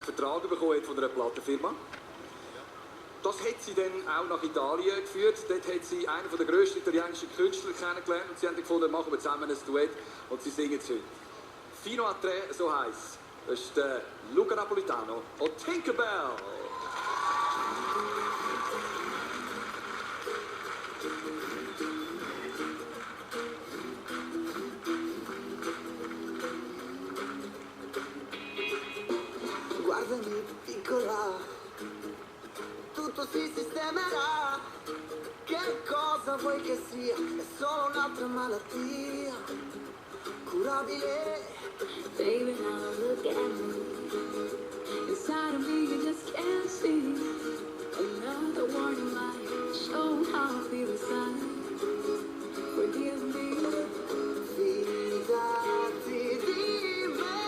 Vertrag bekommen von einer Plattenfirma. Das hat sie dann auch nach Italien geführt. Dort hat sie einen der grössten italienischen Künstler kennengelernt und sie haben gefunden, machen wir zusammen ein Duett und sie singen es heute. Fino a tre, so heisst. Das ist der Luca Napolitano und Tinkerbell. Guardami piccola, tutto si sistemerà. Che cosa vuoi che sia? È solo un'altra malattia curabile. Baby, now look at me. Inside of me, you just can't see. Another warning light, show how I feel inside. Forgive me. Fidati di me,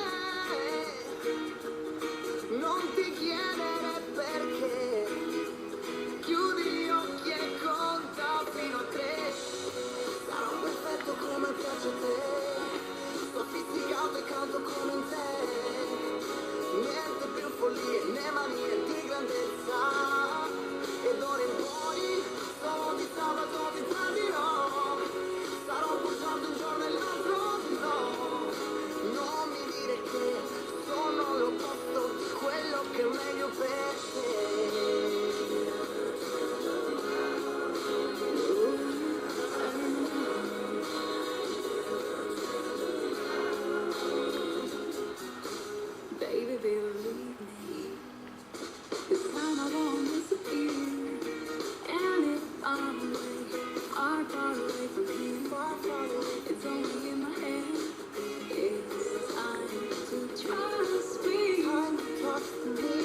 non ti chiedere perché. Chiudi gli occhi e conta fino a 3. Sarò perfetto come piace a te, soffisticato e caldo come in te. Niente più follie né manie di grandezza. E d'ora in poi, solo di sabato ti tradirò. Starò bruciando un giorno e l'altro no. Non mi dire che sono l'opposto di quello che è meglio per te. Baby, believe me. This time I won't disappear. And if I'm far away from here, it's only in my head. It's time to trust me. Trust me.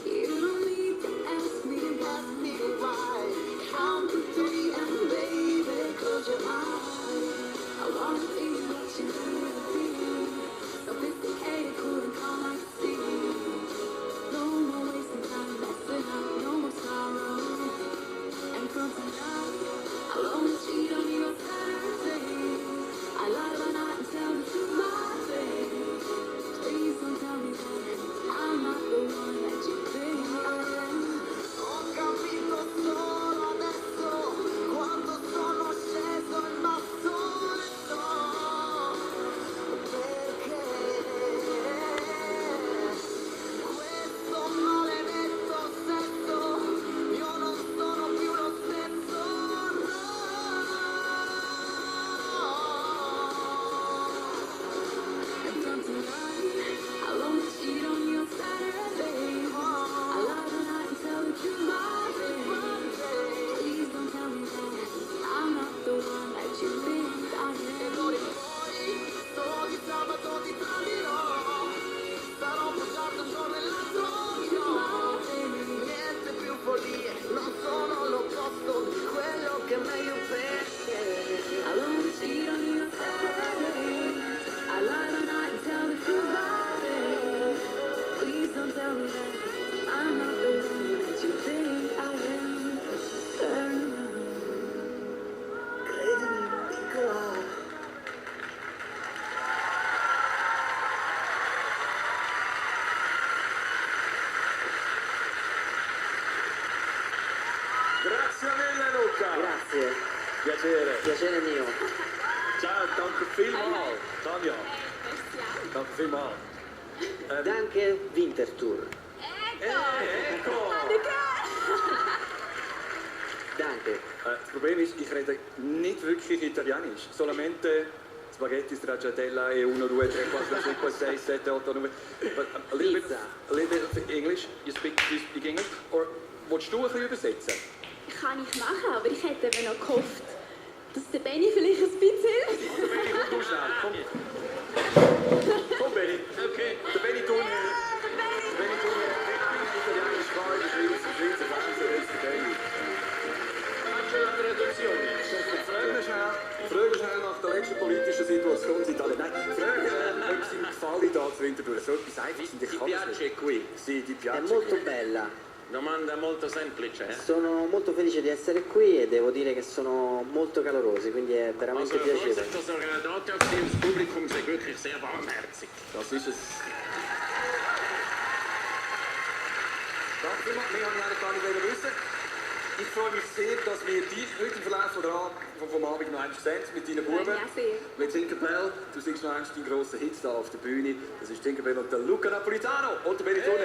You don't need to ask me why. Count to 3 and baby, close your eyes. I wanna be what you need to be. Sophisticated, cool and calm like the sea. No more wasting time, messing up, no more sorrow. And from tonight, I'll only cheat on you on Saturdays. I lie by night and tell the truth my face. Please don't tell me that I'm not the one that you think I am. Ho capito solo adesso quando sono sceso in basso e so perché questo maledetto sesso io non sono più lo stesso, no. And from tonight, I'll only cheat on you on Saturdays. I lie by night and tell the truth my face. Please don't tell me that I'm not the one that you think I E am. d'ora in poi solo di sabato ti tradirò. Sarò bruciato un giorno e l'altro no. Niente più follie, non sono l'opposto di quello che è meglio per te. I'll only cheat on you on Saturdays. I lie by night and tell the truth my face. Please don't tell me that I'm not the one that you think I am. Credimi, piccola. Grazie mille Luca! Grazie, Piacere! piacere mio. Ciao, danke vielmals! Tanja! Danke vielmals! Danke Winterthur. Ecco! Danke. Das Problem ist, ich rede nicht wirklich Italienisch. Solamente spaghetti, stracciatella e 1, 2, 3, 4, 5, 6, 7, 8, 9. But a little bit of English. You speak English? Or willst du ein bisschen übersetzen? Kann ich machen, aber ich hätte eben noch gehofft, dass der Benni vielleicht ein bisschen hilft. Also Benni, komm du schnell, komm. Komm Benni. Okay. Der Benni tun hier. Der Benni tun hier. Italienisch war in der Schweiz, das ist der erste Benni. Faccio la traduzione. Frage schnell nach der letzten politischen Situation in Italien. Nein, frage, ob es Ihnen gefallen da zu Winterthur. So etwas Einfaches. Ti piace qui? Sì, ti È piace. molto bella. Domanda molto semplice. Sono molto felice di essere qui e devo dire che sono molto calorosi, quindi è veramente Also freut sich piacevole. das Organisationspublikum sehr wirklich sehr warmherzig. Das ist es. vielmals. Mehr habe ich eigentlich gar nicht wissen. Ich freue mich sehr, dass wir dich heute im Verlauf vom Abend noch einmal sehen mit deinen Buben. Ja, sehr. Mit Tinkerbell. Du singst noch einmal deinen grossen Hit da auf der Bühne. Das ist Tinkerbell und der Luca Napolitano und der Benetton.